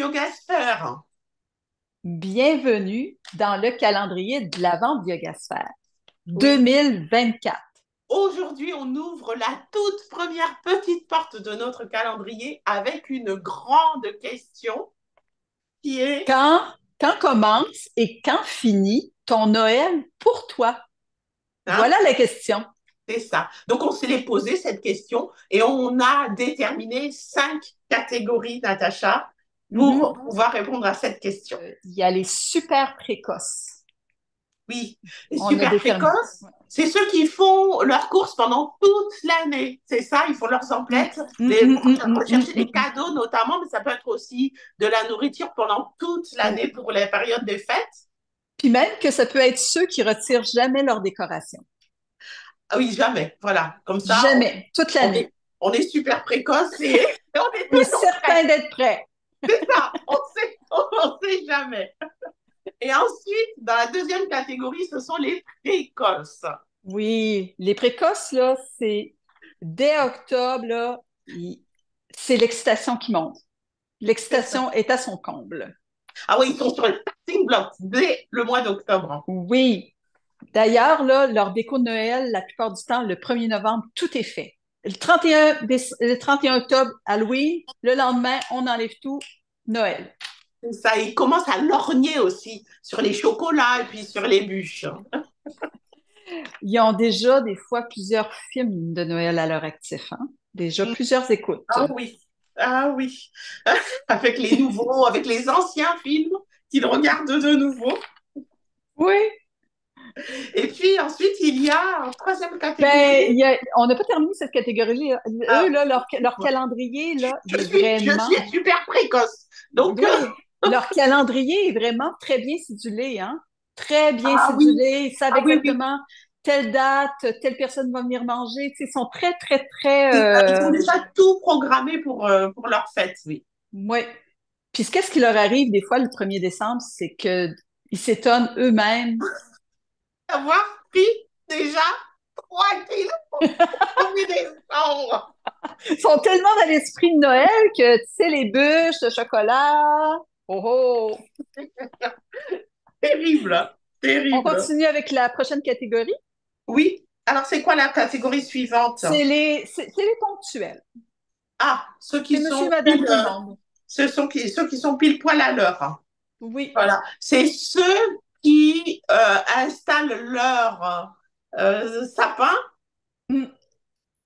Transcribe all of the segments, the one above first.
Biogasphère. Bienvenue dans le calendrier de l'Avent Biogasphère Oui, 2024. aujourd'hui, on ouvre la toute première petite porte de notre calendrier avec une grande question qui est, Quand, quand commence et quand finit ton Noël pour toi? hein, Voilà la question. c'est ça. Donc, on s'est posé cette question et on a déterminé 5 catégories, Natacha, pour Mhm. pouvoir répondre à cette question. Il y a les super précoces. Oui, les On a super déterminé. précoces, c'est ceux qui font leurs courses pendant toute l'année. C'est ça, ils font leurs Mm, emplettes, mm, mm, mm, mm, mm, rechercher des mm, cadeaux notamment, mais ça peut être aussi de la nourriture pendant toute mm. l'année pour les périodes des fêtes. Puis même que ça peut être ceux qui retirent jamais leur décoration. Ah oui, jamais. Voilà, comme ça, Jamais, toute on l'année. est, on est super précoce et on est On est toujours certain prêt. d'être prêt. C'est ça, on sait jamais. Et ensuite, dans la deuxième catégorie, ce sont les précoces. Oui, les précoces, là, c'est dès octobre, là, c'est l'excitation qui monte. C'est ça. L'excitation est à son comble. Ah oui, ils sont sur le starting block dès le mois d'octobre. Oui. D'ailleurs, là, leur déco de Noël, la plupart du temps, le 1er novembre, tout est fait. Le 31 octobre, Halloween, le lendemain, on enlève tout, Noël. C'est ça, ils commencent à lorgner aussi sur les chocolats et puis sur les bûches. Ils ont déjà des fois plusieurs films de Noël à leur actif, hein? Déjà plusieurs écoutes. Ah oui, ah oui. Avec les nouveaux, avec les anciens films qu'ils regardent de nouveau. Oui. Et puis ensuite, il y a une troisième catégorie. Ben, on n'a pas terminé cette catégorie-là. Eux, Ah, là, leur calendrier, je, là, il je est suis, je vraiment, suis super précoce. Donc, oui, leur calendrier est vraiment très bien cédulé, hein? Très bien ah oui, cédulé. Ils savent ah oui, oui. exactement telle date, telle personne va venir manger. Tu sais, ils sont très, très, très, C'est ça, ils ont déjà tout programmé pour leur fête, oui. ouais. Puis qu'est-ce qui leur arrive des fois le 1er décembre, c'est que ils s'étonnent eux-mêmes. Avoir pris déjà 3 kilos au 1er décembre. Ils sont tellement dans l'esprit de Noël que, tu sais, les bûches de chocolat. Oh oh! Terrible, On terrible. continue avec la prochaine catégorie. Oui. Alors, c'est quoi la catégorie suivante? C'est les ponctuels. Ah, ceux qui C'est monsieur, sont madame, pile, tout le monde. ceux qui sont pile poil à l'heure. Oui. Voilà. C'est ceux qui installent leur sapin. Mm.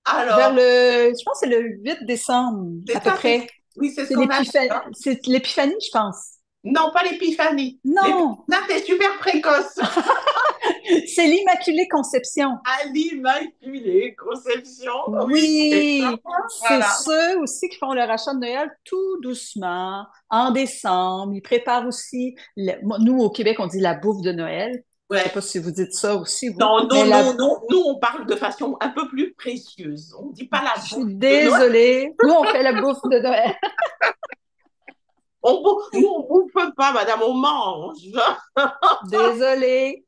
Alors, Je pense que c'est le 8 décembre, à c'est peu ça, près. oui, c'est ce qu'on a dit, hein. C'est l'épiphanie, je pense. Non, pas l'épiphanie. Non, L'épiphanie, c'est super précoce. c'est l'Immaculée Conception. À l'Immaculée Conception. Oui, c'est ça. Oui, c'est Voilà. ceux aussi qui font leur achat de Noël tout doucement, en décembre. Ils préparent aussi, nous au Québec, on dit la bouffe de Noël. Je sais Ouais. pas si vous dites ça aussi, vous, Non, mais non, non, non. Nous, on parle de façon un peu plus précieuse. On ne dit pas je la suis bouffe de Noël. désolée. Nous, on fait la bouffe de Noël. Nous, on ne bouffe pas, madame, on mange. Désolée.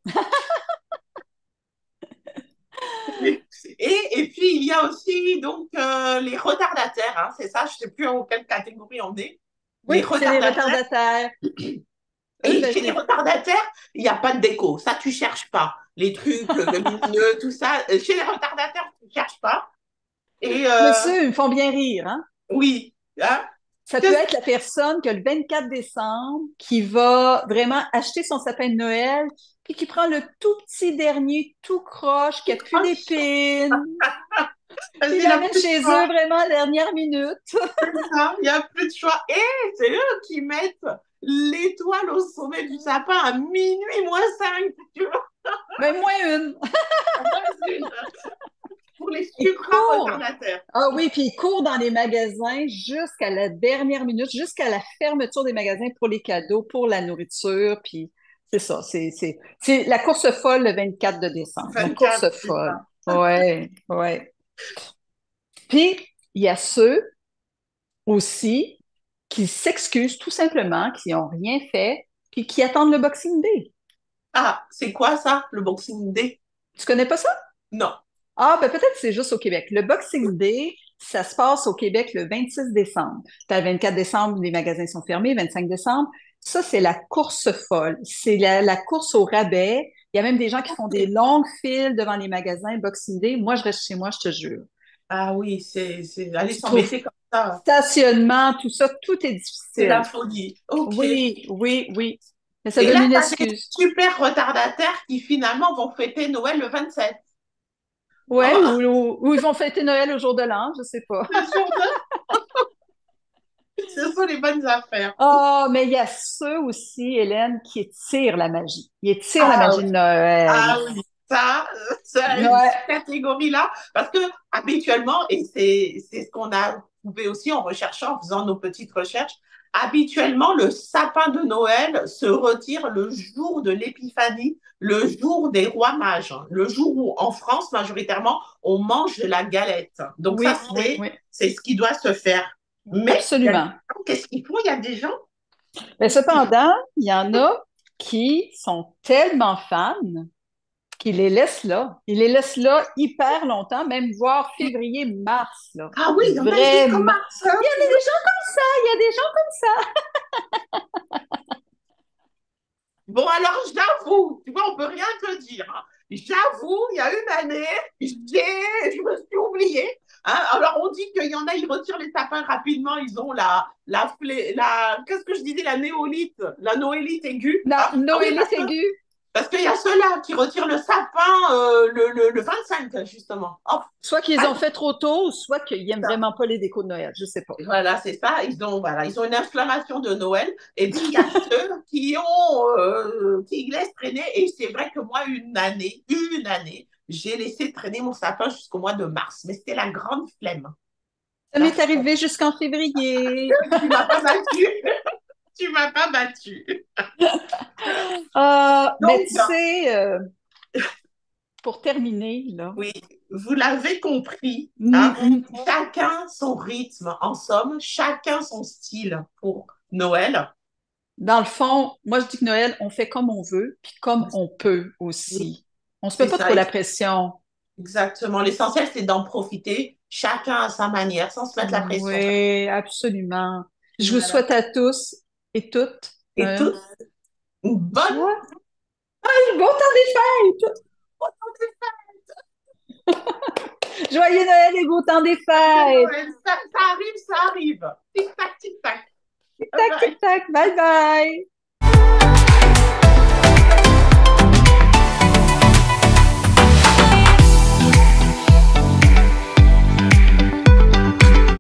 Et puis, il y a aussi donc les retardataires. Hein, c'est ça, je ne sais plus en quelle catégorie on est. Oui, Les c'est les retardataires. retardataires. Eux, Et ben, chez les retardataires, il n'y a pas de déco. Ça, tu ne cherches pas. Les trucs, le lumineux, tout ça. Chez les retardataires, tu ne cherches pas. Et monsieur, ils me font bien rire, hein? oui. Hein, Ça peut qu'est-ce être la personne que le 24 décembre qui va vraiment acheter son sapin de Noël, puis qui prend le tout petit dernier, tout croche, qui a plus d'épines, puis il il n'a l'amène plus de chez eux choix. vraiment à la dernière minute. C'est ça, il n'y a plus de choix. Et c'est eux qui mettent l'étoile au sommet du sapin à minuit moins 5. Tu vois, Mais moins une. pour les Il supra court. retardataires. Ah oui, puis il court dans les magasins jusqu'à la dernière minute, jusqu'à la fermeture des magasins pour les cadeaux, pour la nourriture, puis c'est ça. C'est la course folle le 24 de décembre. La course 24, c'est folle. ça. Ouais, ouais. Puis, il y a ceux aussi qui s'excusent tout simplement, qui n'ont rien fait, puis qui attendent le Boxing Day. Ah, c'est quoi ça, le Boxing Day? Tu connais pas ça? Non. Ah, ben peut-être c'est juste au Québec. Le Boxing Day, Ça se passe au Québec le 26 décembre. Puis le 24 décembre, les magasins sont fermés. 25 décembre, ça, c'est la course folle. C'est la course au rabais. Il y a même des gens qui font des longues files devant les magasins Boxing Day. Moi, je reste chez moi, je te jure. Ah oui, aller Tu trouves s'embêter comme ça, stationnement, tout ça, tout est c'est la difficile. folie. OK. Oui, oui, oui. Mais ça Et donne là, une tu as des excuse. super retardataires qui finalement vont fêter Noël le 27. Ouais, Oh, ou ils vont fêter Noël au jour de l'an, je sais pas. le jour de... Ce sont les bonnes affaires. Ah, mais il y a ceux aussi, Hélène, qui étirent la magie. Ils étirent la Ah magie oui. de Noël. Ah oui, ça, Ouais. cette catégorie-là, parce que habituellement, et c'est ce qu'on a trouvé aussi en recherchant, en faisant nos petites recherches, habituellement, le sapin de Noël se retire le jour de l'Épiphanie, le jour des rois mages, le jour où, en France, majoritairement, on mange de la galette. Donc ça, Oui, oui, oui. c'est ce qui doit se faire. Mais il y a des Absolument. gens, qu'est-ce qu'ils font? Il y a des gens Mais cependant, il y en a qui sont tellement fans qu'ils les laissent là. Ils les laissent là hyper longtemps, même voire qui... février, mars, là. Ah oui, il y en a jusqu'au Vraiment. mars, hein. Il y a des gens comme ça, il y a des gens comme ça. Bon, alors j'avoue, tu vois, on peut rien te dire, hein. J'avoue, il y a une année, je me suis oubliée, hein. Alors on dit qu'il y en a, ils retirent les sapins rapidement, ils ont qu'est-ce que je disais, la noélite aiguë, Non, hein. Ah oui, Noélie Ségu. parce qu'il y a ceux-là qui retirent le sapin le 25, justement. Oh, Soit qu'ils ah, ont fait trop tôt, soit qu'ils aiment vraiment pas les décos de Noël. Je sais pas. voilà, c'est ça. Ils ont une inflammation de Noël. Et puis, il y a ceux qui laissent traîner. Et c'est vrai que moi, une année, j'ai laissé traîner mon sapin jusqu'au mois de mars. Mais c'était la grande flemme. Ça La m'est flemme. arrivé jusqu'en février. Tu m'as pas battu. Tu m'as pas battu. Mais Donc, tu sais, pour terminer, là, oui, vous l'avez compris, mm, hein, mm, chacun son rythme. En somme, chacun son style pour Noël. dans le fond, moi je dis que Noël, on fait comme on veut, puis comme on peut Oui, aussi. On se met c'est pas ça. trop la pression. Exactement. L'essentiel, c'est d'en profiter, chacun à sa manière, sans se mettre la pression. Oui, absolument. Je vous Voilà. souhaite à tous et toutes Et un toute une bonne joie. Bon temps des fêtes! Joyeux Noël et beau temps des de fêtes! Noël. Ça arrive, ça arrive. Tic-tac, tic-tac. Tic-tac, Bye bye. tic-tac, bye bye!